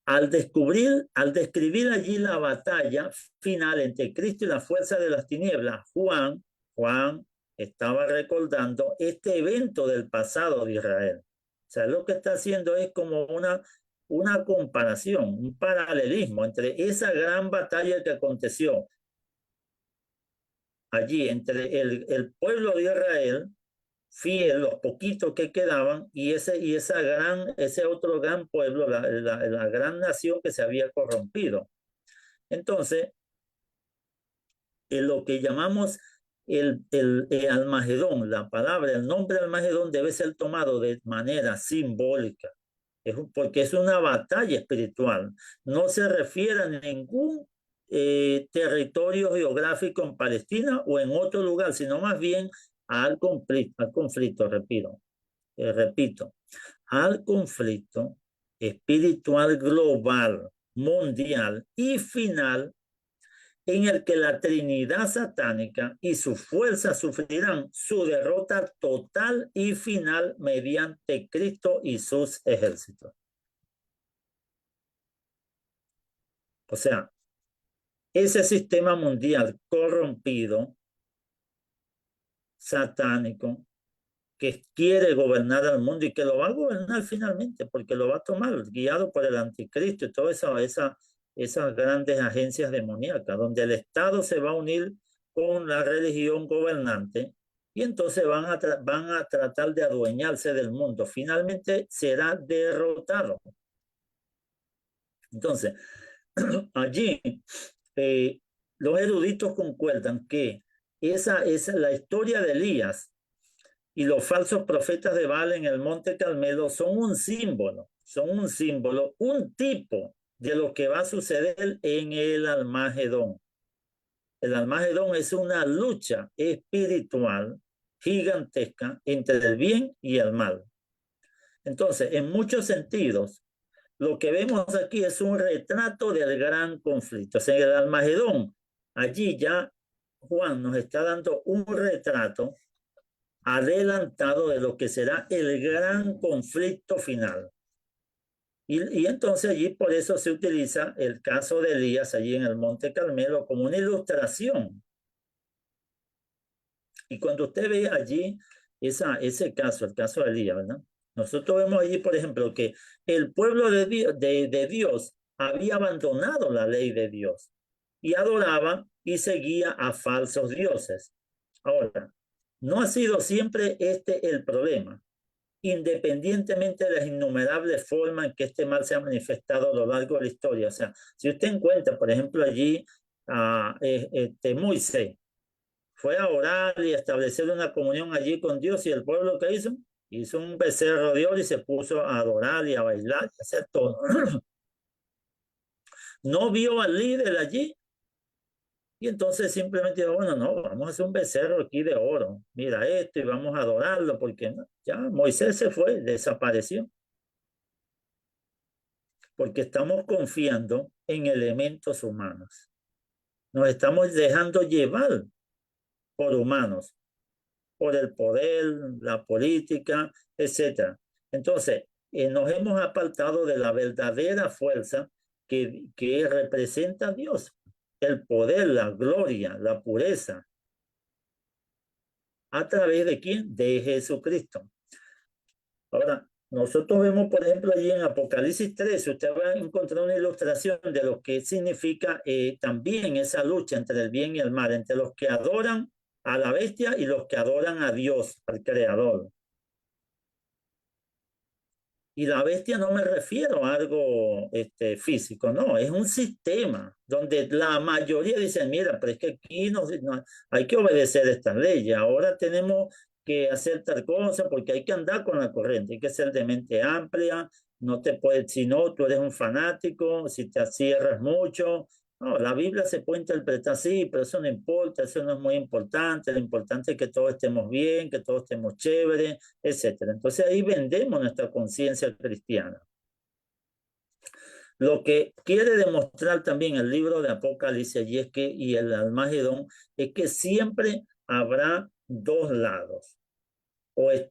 al describir allí la batalla final entre Cristo y la fuerza de las tinieblas, Juan estaba recordando este evento del pasado de Israel. O sea, lo que está haciendo es como una comparación, un paralelismo entre esa gran batalla que aconteció allí entre el pueblo de Israel fiel, los poquitos que quedaban, y ese otro gran pueblo, la gran nación que se había corrompido. Entonces, en lo que llamamos el Almagedón, la palabra, el nombre Almagedón debe ser tomado de manera simbólica, porque es una batalla espiritual. No se refiere a ningún territorio geográfico en Palestina o en otro lugar, sino más bien al conflicto, repito, al conflicto espiritual global, mundial y final, en el que la Trinidad satánica y sus fuerzas sufrirán su derrota total y final mediante Cristo y sus ejércitos. O sea, ese sistema mundial corrompido, satánico, que quiere gobernar al mundo y que lo va a gobernar finalmente, porque lo va a tomar guiado por el anticristo y todas esas grandes agencias demoníacas, donde el Estado se va a unir con la religión gobernante y entonces van a tratar de adueñarse del mundo. Finalmente será derrotado. Entonces, allí los eruditos concuerdan que esa la historia de Elías y los falsos profetas de Baal en el monte Carmelo son un símbolo, un tipo de lo que va a suceder en el Almagedón. El Almagedón es una lucha espiritual gigantesca entre el bien y el mal. Entonces, en muchos sentidos, lo que vemos aquí es un retrato del gran conflicto. O sea, en el Almagedón, allí ya Juan nos está dando un retrato adelantado de lo que será el gran conflicto final. Y entonces allí por eso se utiliza el caso de Elías allí en el Monte Carmelo como una ilustración. Y cuando usted ve allí ese caso, el caso de Elías, ¿verdad? Nosotros vemos allí, por ejemplo, que el pueblo de Dios había abandonado la ley de Dios y adoraba y seguía a falsos dioses. Ahora, no ha sido siempre este el problema, independientemente de las innumerables formas en que este mal se ha manifestado a lo largo de la historia. O sea, si usted encuentra, por ejemplo, allí a Moisés, fue a orar y establecer una comunión allí con Dios, y el pueblo que hizo un becerro de oro y se puso a adorar y a bailar y a hacer todo. No vio al líder allí Y entonces simplemente digo, bueno, no, vamos a hacer un becerro aquí de oro. Mira esto y vamos a adorarlo porque ya Moisés se fue, desapareció. Porque estamos confiando en elementos humanos. Nos estamos dejando llevar por humanos, por el poder, la política, etc. Entonces, nos hemos apartado de la verdadera fuerza que representa a Dios, el poder, la gloria, la pureza. ¿A través de quién? De Jesucristo. Ahora, nosotros vemos, por ejemplo, allí en Apocalipsis 13, usted va a encontrar una ilustración de lo que significa también esa lucha entre el bien y el mal, entre los que adoran a la bestia y los que adoran a Dios, al Creador. Y la bestia no me refiero a algo físico, no, es un sistema donde la mayoría dicen, mira, pero es que aquí no, hay que obedecer estas leyes, ahora tenemos que hacer tal cosa porque hay que andar con la corriente, hay que ser de mente amplia, no te puedes, si no, tú eres un fanático, si te cierras mucho. No, la Biblia se puede interpretar así, pero eso no importa, eso no es muy importante, lo importante es que todos estemos bien, que todos estemos chéveres, etcétera. Entonces ahí vendemos nuestra conciencia cristiana. Lo que quiere demostrar también el libro de Apocalipsis y es que, y el Armagedón, es que siempre habrá dos lados.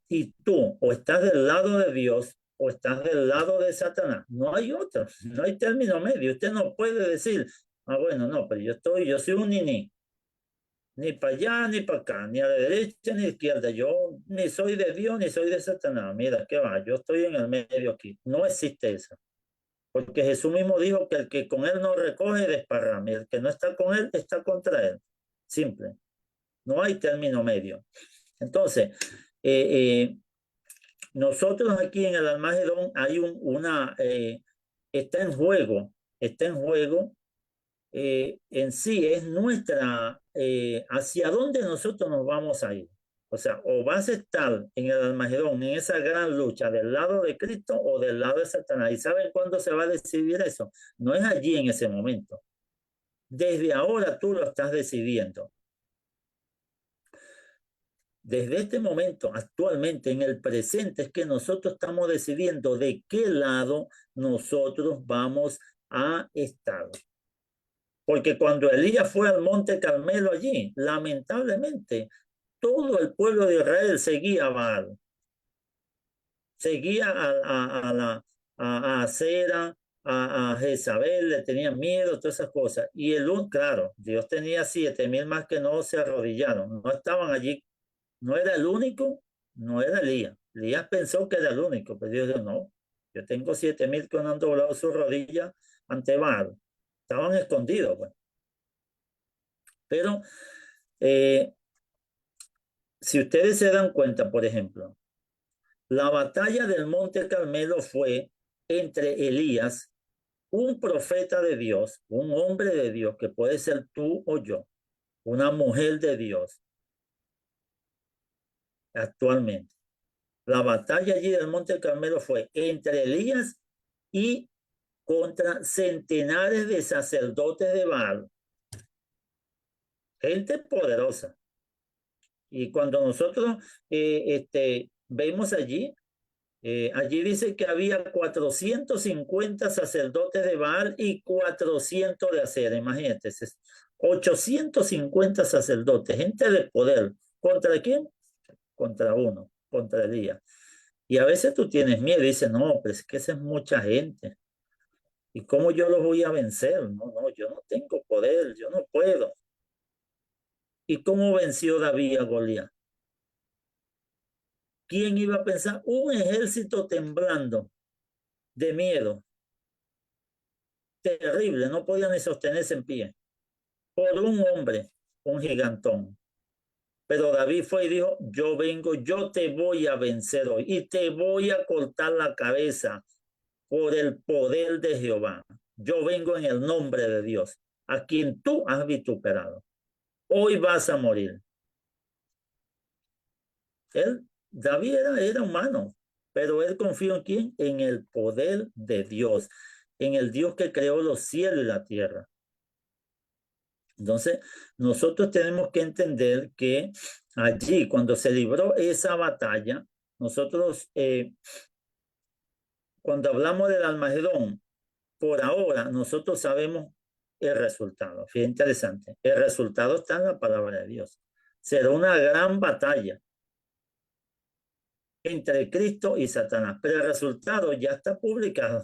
Y tú, o estás del lado de Dios, o estás del lado de Satanás. No hay otro, no hay término medio. Usted no puede decir, bueno, no, pero yo soy un ni para allá ni para acá, ni a la derecha ni a la izquierda. Yo ni soy de Dios ni soy de Satanás. Mira, ¿qué va? Yo estoy en el medio aquí. No existe eso. Porque Jesús mismo dijo que el que con él no recoge desparrama y el que no está con él está contra él. Simple. No hay término medio. Entonces, nosotros aquí en el Armagedón hay está en juego en sí es nuestra, hacia dónde nosotros nos vamos a ir. O sea, o vas a estar en el Armagedón, en esa gran lucha del lado de Cristo o del lado de Satanás. ¿Y saben cuándo se va a decidir eso? No es allí en ese momento. Desde ahora tú lo estás decidiendo. Desde este momento, actualmente, en el presente, es que nosotros estamos decidiendo de qué lado nosotros vamos a estar. Porque cuando Elías fue al monte Carmelo allí, lamentablemente, todo el pueblo de Israel seguía a Baal. Seguía a Acera, a Jezabel, le tenían miedo, todas esas cosas. Y claro, Dios tenía 7,000 más que no se arrodillaron, no estaban allí. No era el único, no era Elías. Elías pensó que era el único, pero Dios dijo, no, yo tengo 7,000 que no han doblado su rodilla ante Baal. Estaban escondidos, pues. Pero si ustedes se dan cuenta, por ejemplo, la batalla del Monte Carmelo fue entre Elías, un profeta de Dios, un hombre de Dios, que puede ser tú o yo, una mujer de Dios, actualmente. La batalla allí del Monte Carmelo fue entre Elías y contra centenares de sacerdotes de Baal. Gente poderosa. Y cuando nosotros vemos allí, allí dice que había 450 sacerdotes de Baal y 400 de Acera. Imagínate, 850 sacerdotes, gente de poder. ¿Contra quién? Contra uno, contra Elías. Y a veces tú tienes miedo y dices, no, pero es que esa es mucha gente. ¿Y cómo yo los voy a vencer? No, yo no tengo poder, yo no puedo. ¿Y cómo venció David a Goliat? ¿Quién iba a pensar? Un ejército temblando de miedo. Terrible, no podía ni sostenerse en pie. Por un hombre, un gigantón. Pero David fue y dijo, yo vengo, yo te voy a vencer hoy y te voy a cortar la cabeza por el poder de Jehová. Yo vengo en el nombre de Dios, a quien tú has vituperado. Hoy vas a morir. David era humano, pero él confió en quién? En el poder de Dios, en el Dios que creó los cielos y la tierra. Entonces, nosotros tenemos que entender que allí, cuando se libró esa batalla, nosotros, cuando hablamos del Almagedón, por ahora nosotros sabemos el resultado. Fíjate, interesante. El resultado está en la palabra de Dios. Será una gran batalla entre Cristo y Satanás, pero el resultado ya está publicado.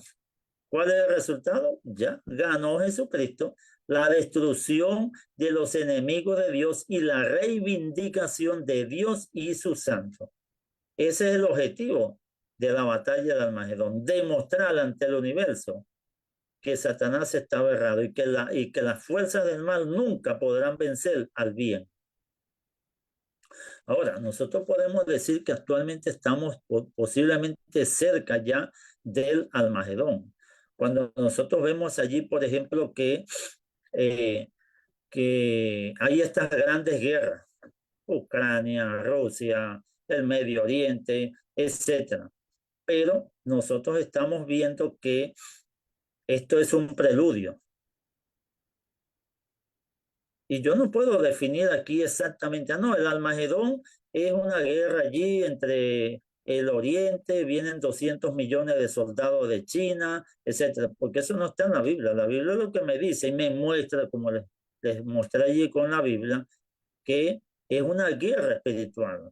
¿Cuál es el resultado? Ya ganó Jesucristo la destrucción de los enemigos de Dios y la reivindicación de Dios y sus santos. Ese es el objetivo de la batalla de Armagedón, demostrar ante el universo que Satanás estaba errado y que las fuerzas del mal nunca podrán vencer al bien. Ahora, nosotros podemos decir que actualmente estamos posiblemente cerca ya del Armagedón. Cuando nosotros vemos allí, por ejemplo, que hay estas grandes guerras, Ucrania, Rusia, el Medio Oriente, etcétera. Pero nosotros estamos viendo que esto es un preludio. Y yo no puedo definir aquí exactamente, no, el Armagedón es una guerra allí entre el Oriente, vienen 200 millones de soldados de China, etcétera, porque eso no está en la Biblia. La Biblia es lo que me dice y me muestra, como les mostré allí con la Biblia, que es una guerra espiritual,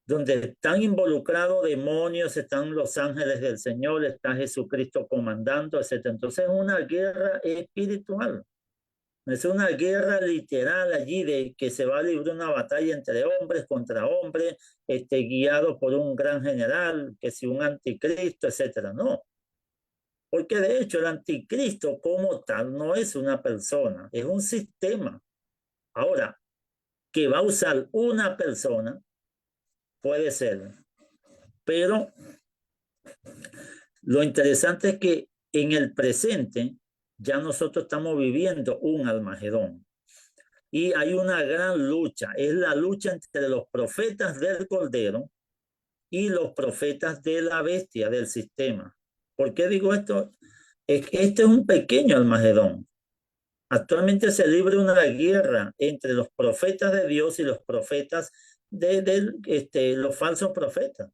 donde están involucrados demonios, están los ángeles del Señor, está Jesucristo comandando, etcétera. Entonces es una guerra espiritual. Es una guerra literal allí de que se va a librar una batalla entre hombres contra hombres, guiado por un gran general, que si un anticristo, etcétera. No, porque de hecho el anticristo como tal no es una persona, es un sistema. Ahora, que va a usar una persona, puede ser, pero lo interesante es que en el presente ya nosotros estamos viviendo un Armagedón. Y hay una gran lucha, es la lucha entre los profetas del Cordero y los profetas de la bestia del sistema. ¿Por qué digo esto? Es que este es un pequeño Armagedón. Actualmente se libra una guerra entre los profetas de Dios y los profetas los falsos profetas,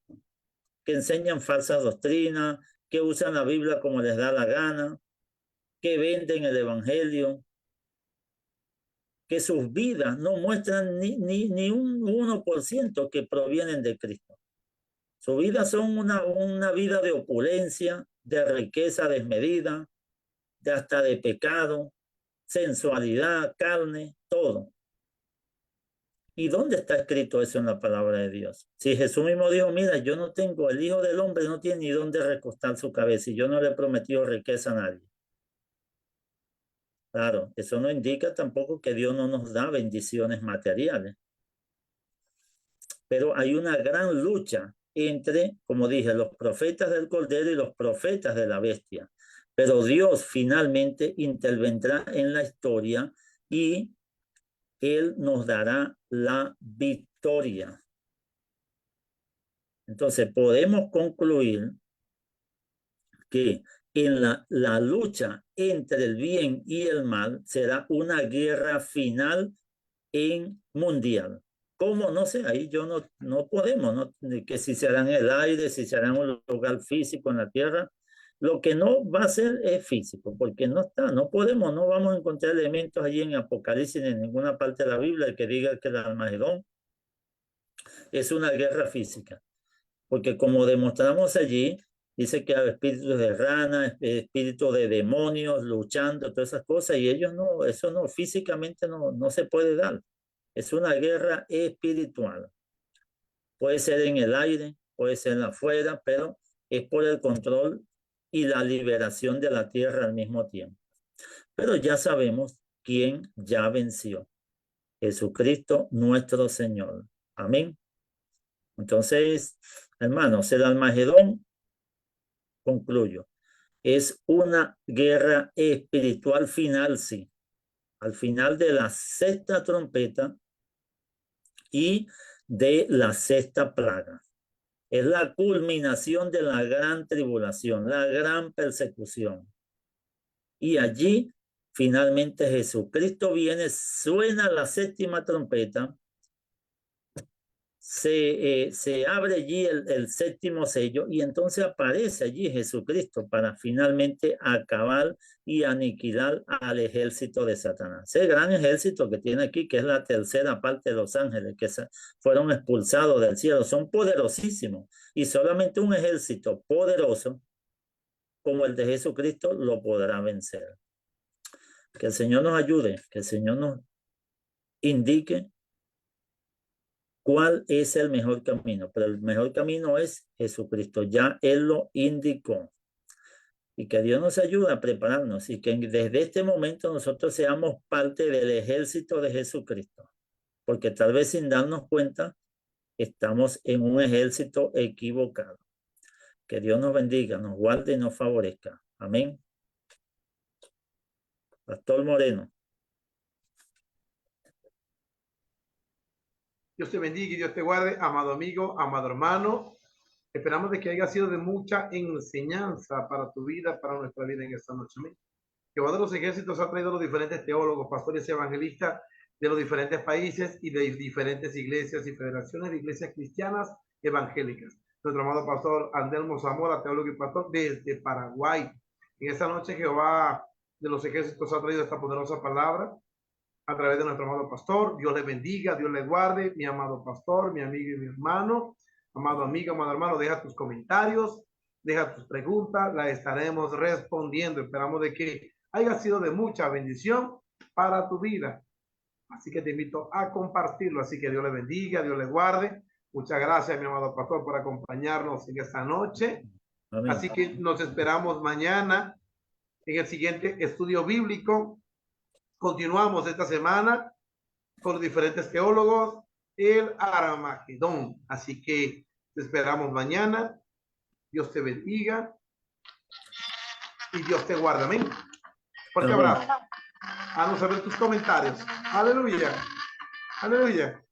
que enseñan falsas doctrinas, que usan la Biblia como les da la gana, que venden el evangelio, que sus vidas no muestran ni un 1% que provienen de Cristo. Sus vidas son una vida de opulencia, de riqueza desmedida, hasta de pecado, sensualidad, carne, todo. ¿Y dónde está escrito eso en la palabra de Dios? Si Jesús mismo dijo, mira, yo no tengo, el Hijo del Hombre no tiene ni dónde recostar su cabeza y yo no le he prometido riqueza a nadie. Claro, eso no indica tampoco que Dios no nos da bendiciones materiales. Pero hay una gran lucha entre, como dije, los profetas del Cordero y los profetas de la bestia. Pero Dios finalmente intervendrá en la historia y Él nos dará la victoria. Entonces podemos concluir que en la lucha entre el bien y el mal será una guerra final mundial. ¿Cómo? No sé, ahí yo no podemos, ¿no? Que si será en el aire, si será en un lugar físico en la tierra. Lo que no va a ser es físico, porque no está, no podemos, no vamos a encontrar elementos allí en Apocalipsis en ninguna parte de la Biblia que diga que el Armagedón es una guerra física. Porque como demostramos allí, dice que hay espíritus de ranas, espíritus de demonios luchando, todas esas cosas, y ellos no, eso no, físicamente no se puede dar. Es una guerra espiritual. Puede ser en el aire, puede ser afuera, pero es por el control y la liberación de la tierra al mismo tiempo. Pero ya sabemos quién ya venció. Jesucristo nuestro Señor. Amén. Entonces, hermanos, el Armagedón, concluyo, es una guerra espiritual final, sí. Al final de la sexta trompeta y de la sexta plaga. Es la culminación de la gran tribulación, la gran persecución. Y allí finalmente Jesucristo viene, suena la séptima trompeta, se abre allí el séptimo sello y entonces aparece allí Jesucristo para finalmente acabar y aniquilar al ejército de Satanás. Ese gran ejército que tiene aquí, que es la tercera parte de los ángeles que fueron expulsados del cielo, son poderosísimos y solamente un ejército poderoso como el de Jesucristo lo podrá vencer. Que el Señor nos ayude, que el Señor nos indique cuál es el mejor camino, pero el mejor camino es Jesucristo, ya Él lo indicó. Y que Dios nos ayude a prepararnos y que desde este momento nosotros seamos parte del ejército de Jesucristo, porque tal vez sin darnos cuenta estamos en un ejército equivocado. Que Dios nos bendiga, nos guarde y nos favorezca. Amén. Pastor Moreno. Dios te bendiga y Dios te guarde, amado amigo, amado hermano. Esperamos de que haya sido de mucha enseñanza para tu vida, para nuestra vida en esta noche. Amén. Jehová de los ejércitos ha traído a los diferentes teólogos, pastores y evangelistas de los diferentes países y de diferentes iglesias y federaciones de iglesias cristianas evangélicas. Nuestro amado pastor Andelmo Zamora, teólogo y pastor desde Paraguay. En esta noche Jehová de los ejércitos ha traído esta poderosa palabra a través de nuestro amado pastor. Dios le bendiga, Dios le guarde, mi amado pastor, mi amigo y mi hermano. Amado amigo, amado hermano, deja tus comentarios, deja tus preguntas, las estaremos respondiendo. Esperamos de que haya sido de mucha bendición para tu vida. Así que te invito a compartirlo. Así que Dios le bendiga, Dios le guarde. Muchas gracias, mi amado pastor, por acompañarnos en esta noche. Amén. Así que nos esperamos mañana en el siguiente estudio bíblico. Continuamos esta semana con los diferentes teólogos, el Armagedón. Así que te esperamos mañana. Dios te bendiga y Dios te guarde. Amén. Fuerte abrazo. Haznos saber tus comentarios. Aleluya. Aleluya.